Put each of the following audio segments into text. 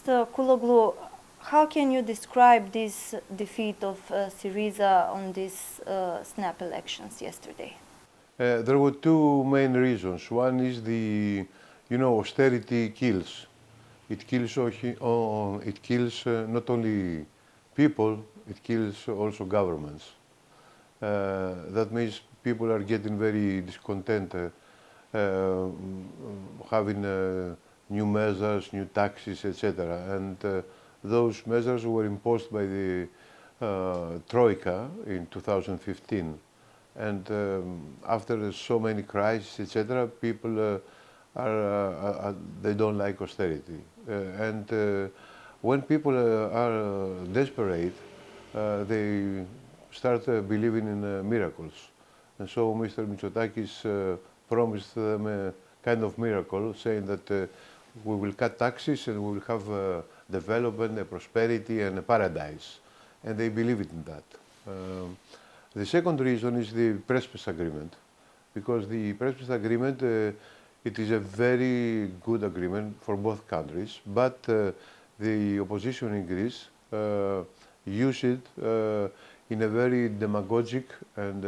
Mr. Kuloglu, how can you describe this defeat of Syriza on these snap elections yesterday? There were two main reasons. One is austerity kills. It kills, it kills not only people, it kills also governments. That means people are getting very discontent, having new measures, new taxes, etc. And those measures were imposed by the Troika in 2015. And after so many crises, etc., people they don't like austerity. And when people are desperate, they start believing in miracles. And so Mr. Mitsotakis promised them a kind of miracle, saying that we will cut taxes and we will have development, a prosperity and a paradise. And they believe in that. The second reason is the Prespes agreement, because the Prespes agreement, it is a very good agreement for both countries, but the opposition in Greece use it in a very demagogic and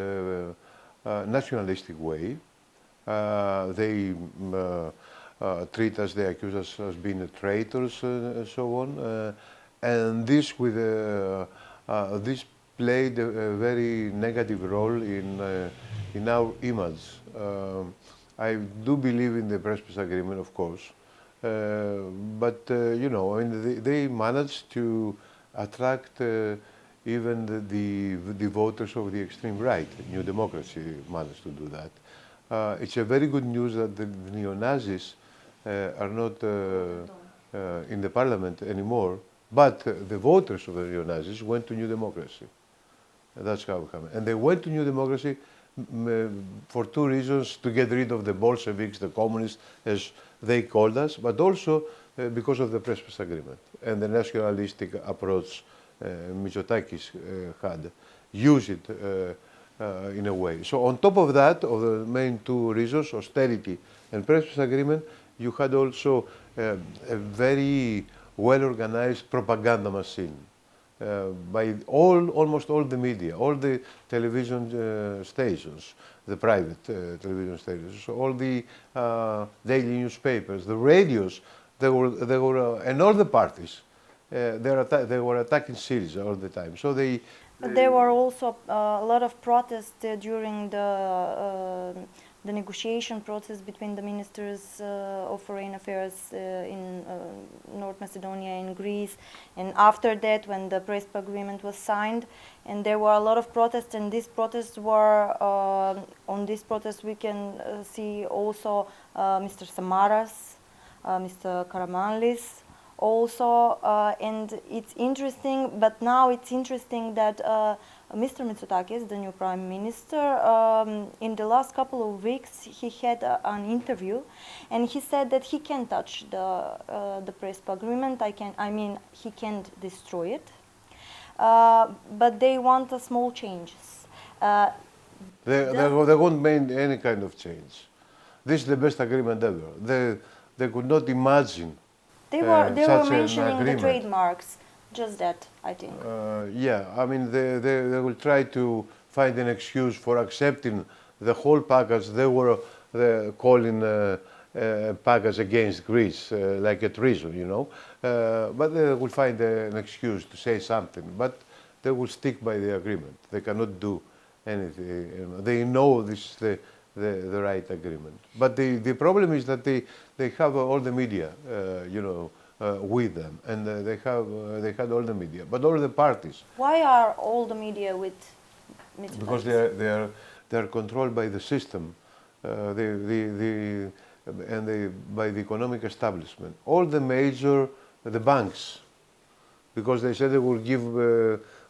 nationalistic way. They treat us, they accuse us as being traitors and so on. And this with this played a very negative role in our image. I do believe in the Prespes agreement, of course, but you know, I mean, they managed to attract even the voters of the extreme right. New Democracy managed to do that. It's a very good news that the neo-Nazis are not in the parliament anymore, but the voters of the neo-Nazis went to New Democracy. That's how it happened. And they went to New Democracy for two reasons: to get rid of the Bolsheviks, the communists, as they called us, but also because of the Prespes agreement and the nationalistic approach Mitsotakis had. Use it in a way. So on top of that, of the main two reasons, austerity and Prespes agreement, you had also a very well-organized propaganda machine. By almost all the media, all the television stations, the private television stations, all the daily newspapers, the radios, they were and all the parties, they were attacking Syriza all the time. So But there were also a lot of protests during the negotiation process between the ministers of foreign affairs in North Macedonia and Greece, and after that when the Prespa agreement was signed, and there were a lot of protests, and these protests were on these protests we can see also Mr. Samaras, Mr. Karamanlis also, and it's interesting, but now it's interesting that Mr. Mitsotakis, the new Prime Minister, in the last couple of weeks he had an interview, and he said that he can touch the Prespa agreement. I mean, he can't destroy it, but they want small changes. They won't make any kind of change. This is the best agreement ever. They could not imagine. They were mentioning the trademarks, just that, I think. Yeah, I mean, they will try to find an excuse for accepting the whole package. They were calling a package against Greece, like a treason, you know. But they will find an excuse to say something. But they will stick by the agreement. They cannot do anything. You know. They know this is the right agreement. But the problem is that they have all the media, you know, with them, and they had all the media, but all the parties. Why are all the media with Mitsotakis? Because they are controlled by the system, by the economic establishment. All the banks, because they said they will give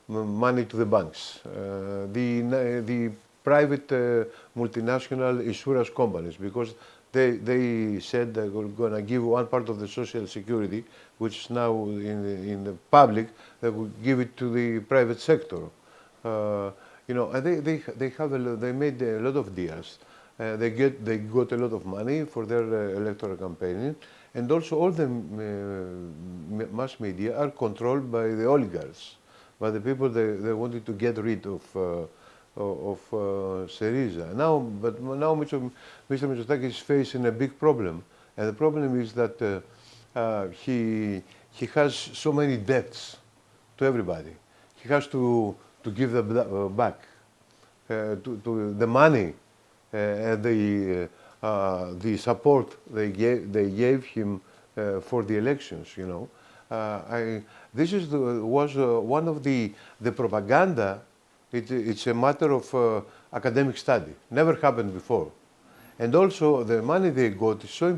money to the banks. The private multinational insurance companies, because they said they were going to give one part of the social security, which is now in the public, they will give it to the private sector. You know, and they made a lot of deals. They got a lot of money for their electoral campaign, And also all the mass media are controlled by the oligarchs, by the people they wanted to get rid of Syriza. Now Mr. Mitsotakis is facing a big problem, and the problem is that he has so many debts to everybody. He has to give them back to the money and the support they gave him for the elections. You know, this was one of the propaganda. It's a matter of academic study. Never happened before, and also the money they got is so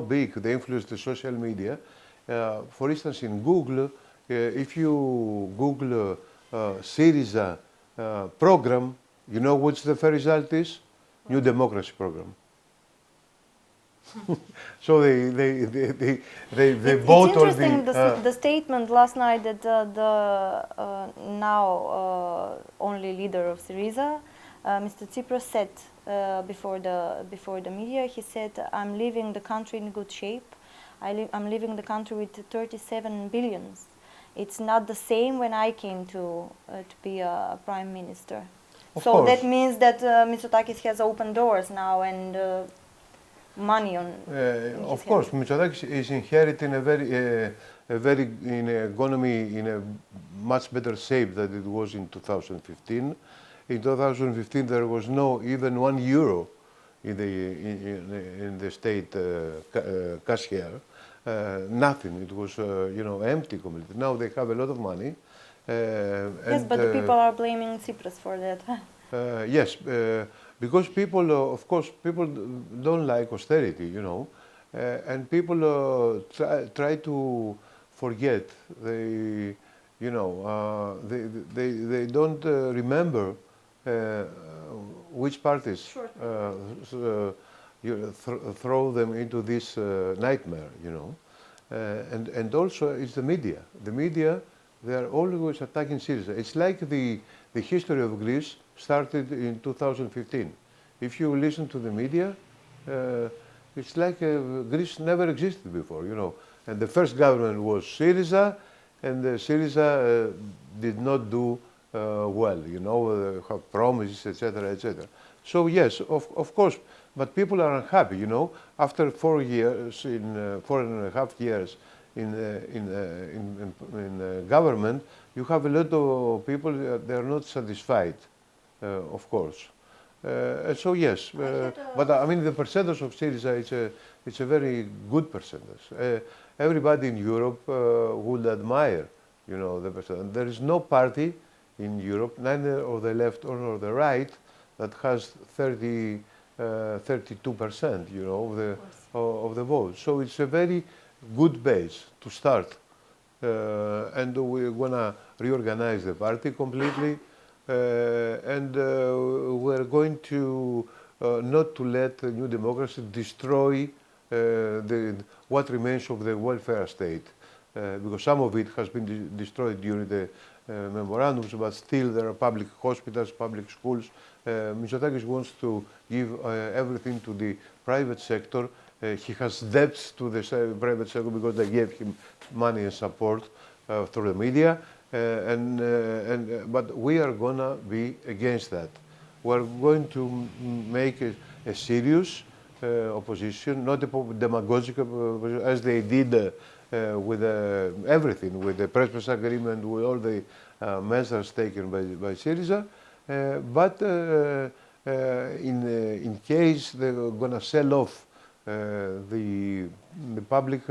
big. They influenced the social media. For instance, in Google, if you Google Syriza program, you know what's the first result is? New Democracy program. So they bought all It's interesting the statement last night that the now only leader of Syriza, Mr. Tsipras, said before the media. He said, "I'm leaving the country in good shape. I'm leaving the country with 37 billions. It's not the same when I came to be a prime minister." Of So course. that means that Mitsotakis has opened doors now and money on. Of course, Mitsotakis is inheriting an economy in a much better shape than it was in 2015. In 2015, there was no even €1 in the state cashier. Nothing. It was empty completely. Now they have a lot of money. Yes, but the people are blaming Tsipras for that. Yes, because people, of course, people don't like austerity, you know, and people try to forget. They, they don't remember which parties Sure. throw them into this nightmare, you know, and also it's the media. The media, they are always attacking Syriza. It's like the history of Greece started in 2015. If you listen to the media, it's like Greece never existed before, you know. And the first government was Syriza, and Syriza did not do well, you know, have promises, etc., etc. So yes, of course, but people are unhappy, you know. After 4 years, 4.5 years in government, you have a lot of people they are not satisfied, of course. So yes, but I mean the percentage of Syriza it's a very good percentage. Everybody in Europe would admire, you know, the percentage. There is no party in Europe, neither of the left or the right, that has 32%, you know, of the vote. So it's a very good base to start, and we're gonna reorganize the party completely, and we're going to not to let New Democracy destroy what remains of the welfare state, because some of it has been destroyed during the memorandums, but still there are public hospitals, public schools. Mitsotakis wants to give everything to the private sector. He has debts to the private sector because they gave him money and support through the media, but we are gonna be against that. We're going to make a serious opposition, not a demagogic opposition, as they did with everything, with the Prespas agreement, with all the measures taken by Syriza, but in case they're going to sell off the public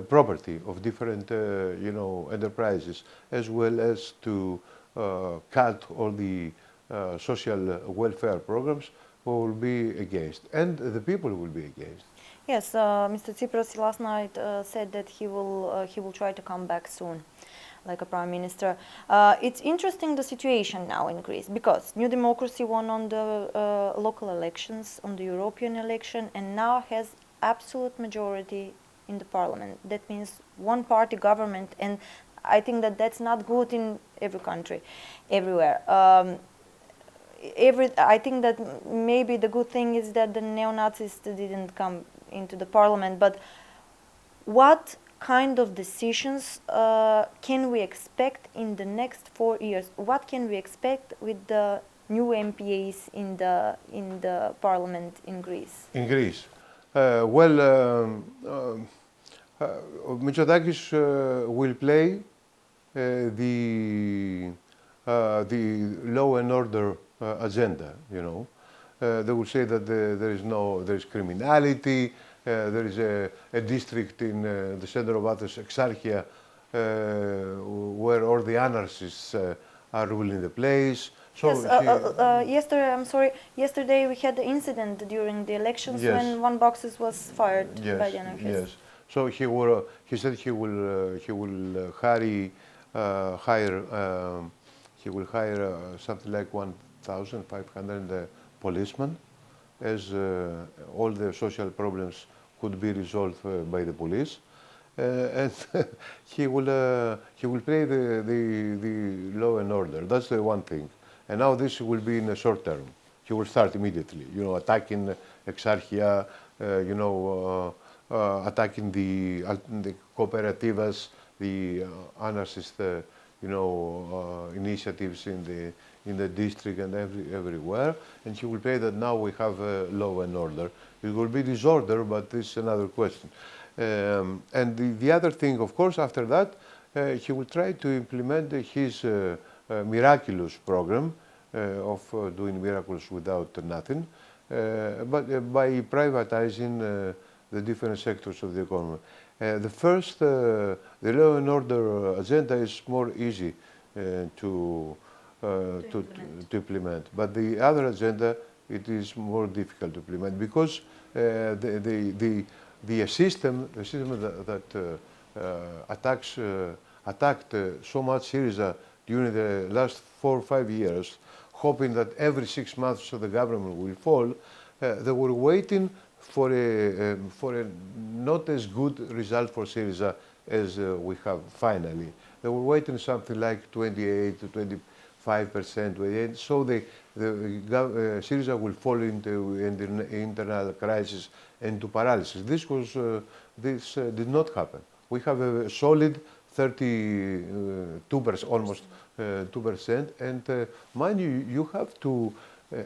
property of different, enterprises, as well as to cut all the social welfare programs, we will be against, and the people will be against. Yes, Mr. Tsipras last night said that he will try to come back soon, like a prime minister. It's interesting the situation now in Greece, because New Democracy won on the local elections, on the European election, and now has absolute majority in the parliament. That means one-party government, and I think that that's not good in every country, everywhere. I think that maybe the good thing is that the neo-Nazis didn't come into the parliament. But what kind of decisions can we expect in the next 4 years? What can we expect with the new MPAs in the parliament in Greece? In Greece, Mitsotakis will play the law and order agenda. You know, they will say that there is criminality. There is a district in the center of Athens, Exarchia, where all the anarchists are ruling the place. So yes, yesterday, I'm sorry, yesterday we had the incident during the elections yes. when one boxes was fired Yes, by the anarchists. yes. So he said he will hire something like 1,500 policemen, as all the social problems could be resolved by the police, and he will play the law and order. That's the one thing. And now this will be in a short term. He will start immediately. You know, attacking Exarchia. Attacking the cooperativas, the anarchist, initiatives in the district and everywhere. And he will play that now we have law and order. It will be disorder, but this is another question. And the other thing, of course, after that, he will try to implement his miraculous program of doing miracles without nothing, but by privatizing the different sectors of the economy. The law and order agenda is more easy to implement, but the other agenda, it is more difficult to implement because the system that attacked so much Syriza during the last 4 or 5 years, hoping that every 6 months the government will fall, they were waiting for a not as good result for Syriza as we have finally. They were waiting something like 28 to 25%, so Syriza will fall into internal crisis and to paralysis. This did not happen. We have a solid 32%, almost 2%, and mind you, you have to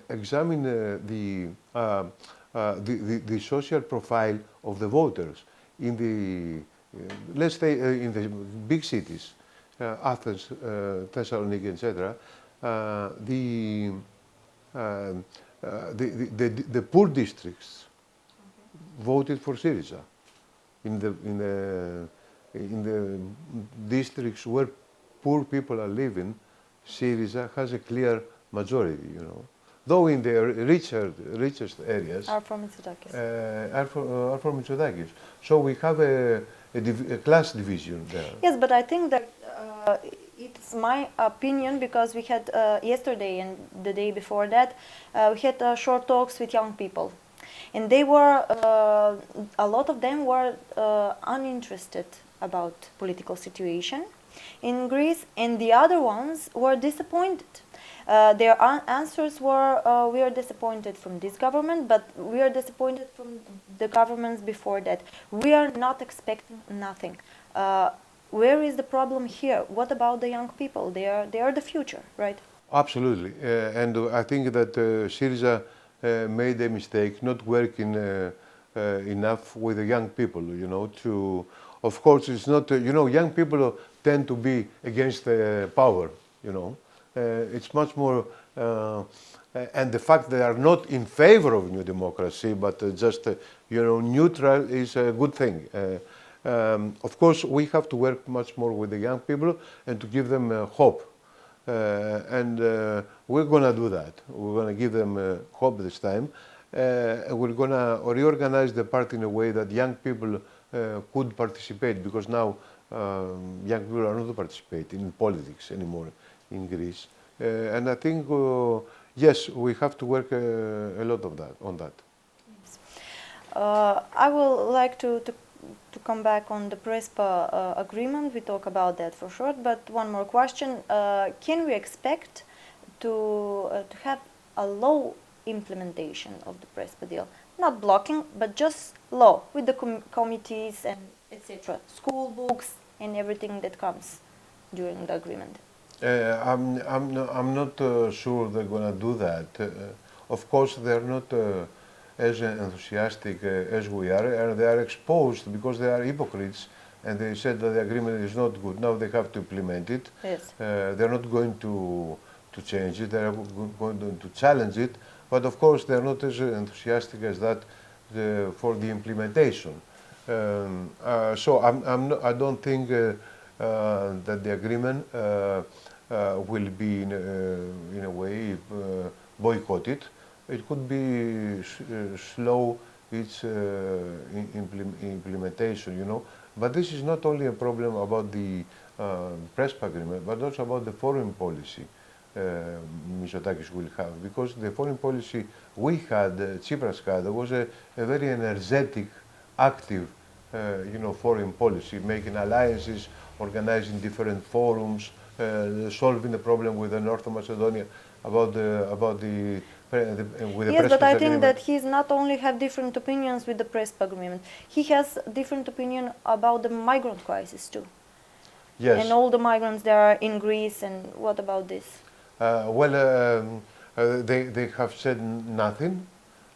examine the social profile of the voters in the, let's say, in the big cities, Athens, Thessaloniki, etc. The poor districts voted for Syriza. In the districts where poor people are living, Syriza has a clear majority. You know. Though in the richest areas Are from Mitsotakis. Are from Mitsotakis. So we have a class division there. Yes, but I think that it's my opinion because we had yesterday and the day before that, we had short talks with young people. And they were, a lot of them were uninterested about political situation in Greece, and the other ones were disappointed. Their answers were, we are disappointed from this government, but we are disappointed from the governments before that. We are not expecting nothing. Where is the problem here? What about the young people? They are the future, right? Absolutely. And I think that Syriza made a mistake not working enough with the young people, you know, of course, it's not, young people tend to be against power, you know. It's much more, and the fact they are not in favor of new democracy, but just, neutral is a good thing. Of course, we have to work much more with the young people and to give them hope. And we're going to do that. We're going to give them hope this time. We're going to reorganize the party in a way that young people could participate, because now young people are not participating in politics anymore in Greece. And I think, yes, we have to work a lot on that. Yes. I would like to come back on the Prespa agreement. We talk about that for sure, but one more question. Can we expect to have a low implementation of the Prespa deal? not blocking, but just law with the committees and etc. School books and everything that comes during the agreement. I'm not sure they're going to do that. Of course, they're not as enthusiastic as we are, and they are exposed because they are hypocrites, and they said that the agreement is not good. Now they have to implement it. Yes. They're not going to change it. They're going to challenge it, but of course they're not as enthusiastic as that for the implementation. So I don't think that the agreement will be in a way boycotted. It could be slow its implementation, you know. But this is not only a problem about the PRESPA agreement, but also about the foreign policy Mitsotakis will have. Because the foreign policy we had, Tsipras had, was a very energetic, active, foreign policy, making alliances, organizing different forums, solving the problem with the North Macedonia with the Yes, but Prespas I think agreement. that he's not only have different opinions with the PRESPA agreement, he has different opinion about the migrant crisis too. Yes. And all the migrants that are in Greece, and what about this? They have said nothing.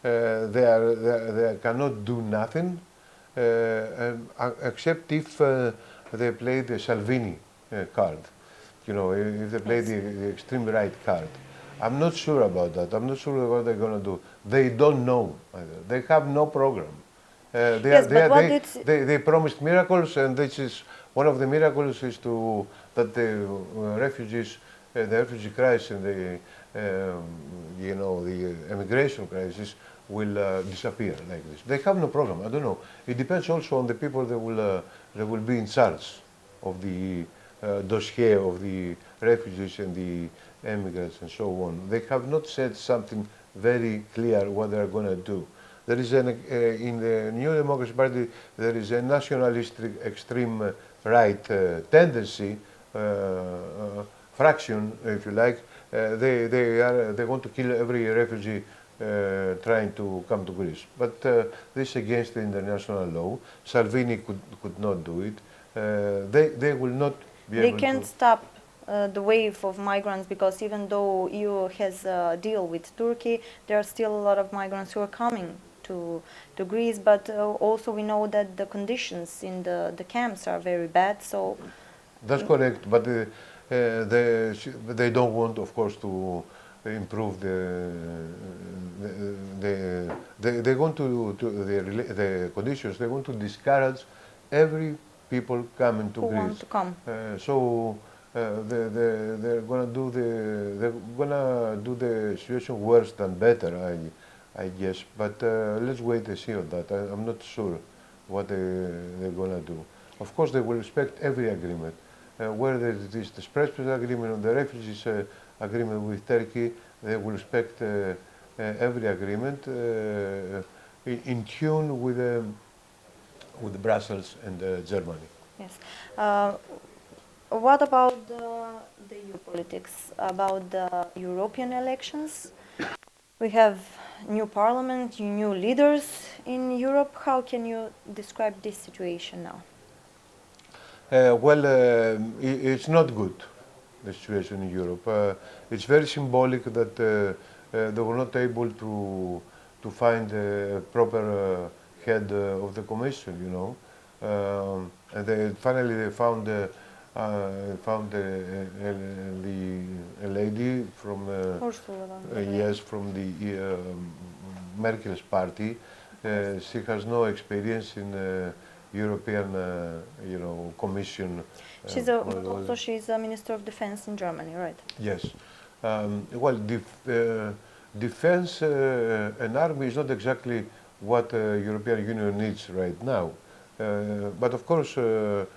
They cannot do nothing except if they play the Salvini card. You know, if they play Yes. the extreme right card. I'm not sure about that. I'm not sure what they're going to do. They don't know either. They have no program. Yes, but what did- They promised miracles, and this is one of the miracles is that the refugees, the refugee crisis and the immigration crisis will disappear like this. They have no program. I don't know. It depends also on the people that will be in charge of the dossier of the refugees and the immigrants and so on. They have not said something very clear what they are going to do. There is in the New Democracy Party there is a nationalistic extreme right tendency, fraction, if you like. They want to kill every refugee trying to come to Greece. But this is against the international law. Salvini could not do it. They will not be They able can't to. stop the wave of migrants, because even though EU has a deal with Turkey, there are still a lot of migrants who are coming to Greece. But also we know that the conditions in the camps are very bad. So That's correct, but they don't want, of course, to improve they want the conditions. They want to discourage every people coming to who Greece. want to come? They're gonna do the situation worse than better, I guess. But let's wait and see on that. I'm not sure what they're gonna do. Of course, they will respect every agreement. Whether it is the Prespas agreement or the refugees agreement with Turkey, they will respect every agreement in tune with Brussels and Germany. Yes. What about the EU politics? About the European elections? We have new parliament, new leaders in Europe. How can you describe this situation now? It's not good, the situation in Europe. It's very symbolic that they were not able to find a proper head of the Commission, you know. And finally they found a lady from Ursula von der Leyen. yes, from the Merkel's party. She has no experience in European, Commission. She's a minister of defense in Germany, right? Yes. Defense and army is not exactly what European Union needs right now. But of course, there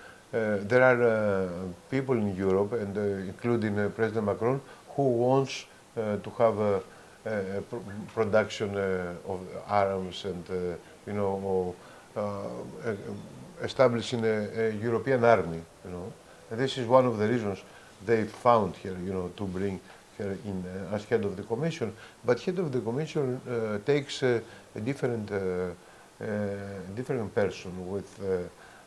are people in Europe, and including President Macron, who wants to have a production of arms and, establishing a European army, you know. And this is one of the reasons they found here, to bring her in, as head of the Commission, but head of the Commission takes a different different person with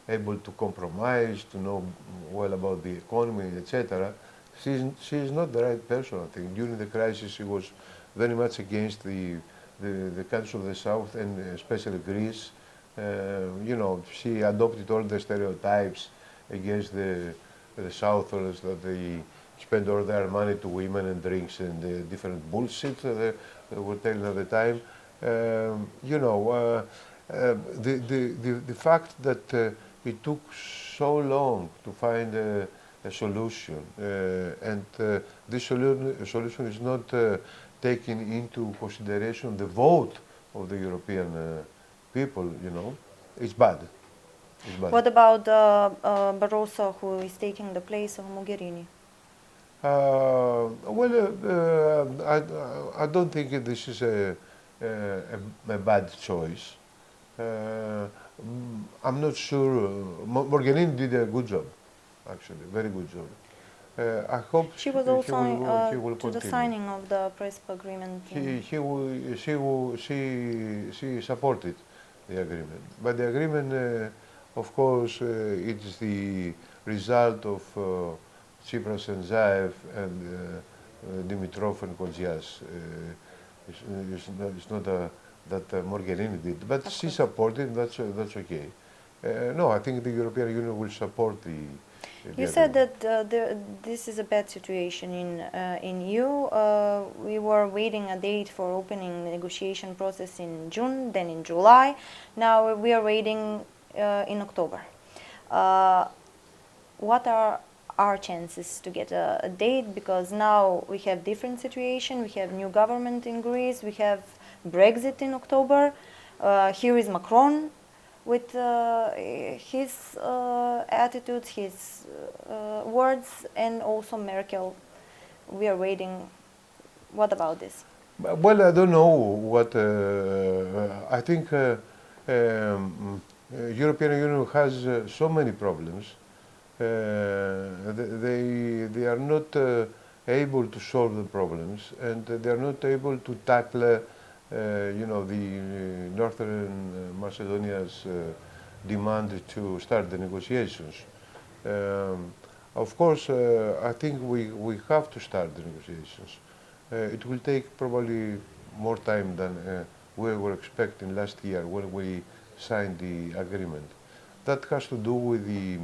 able to compromise, to know well about the economy, etc. She's not the right person, I think. During the crisis, she was very much against the countries of the South and especially Greece. You know, she adopted all the stereotypes against the Southerners that they spend all their money to women and drinks and different bullshit that they were telling at the time. You know, the fact that it took so long to find a solution and this solution is not taking into consideration the vote of the European people, you know, it's bad. It's bad. What about Barroso, who is taking the place of Mogherini? I don't think this is a bad choice. I'm not sure. Mogherini did a good job, actually, very good job. I hope She was he also will to the continue. signing of the Prespa agreement. She supported the agreement, but the agreement, of course, it is the result of Tsipras and Zaev and Dimitrov and Kozyas. It's not that Mogherini did, but Of she course. supported. That's okay. No, I think the European Union will support the. You said that this is a bad situation in EU. We were waiting a date for opening the negotiation process in June, then in July. Now we are waiting in October. What are our chances to get a date? Because now we have different situation. We have new government in Greece. We have Brexit in October. Here is Macron with his attitudes, his words, and also Merkel. We are waiting. What about this? Well, I don't know what. I think European Union has so many problems. They are not able to solve the problems, and they are not able to tackle, you know, the Northern Macedonia's demand to start the negotiations. Of course, I think we have to start the negotiations. It will take probably more time than we were expecting last year when we signed the agreement. That has to do with the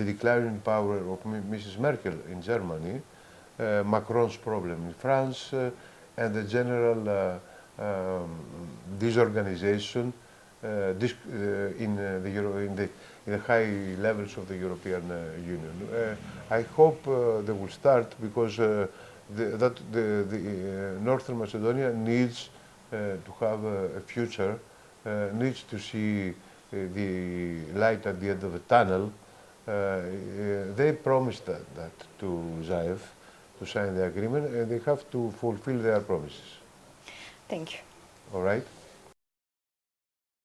declining power of Mrs. Merkel in Germany, Macron's problem in France, and the general disorganization in the high levels of the European Union. I hope they will start because Northern Macedonia needs to have a future, needs to see the light at the end of the tunnel. They promised that to Zaev to sign the agreement, and they have to fulfill their promises. Thank you. All right?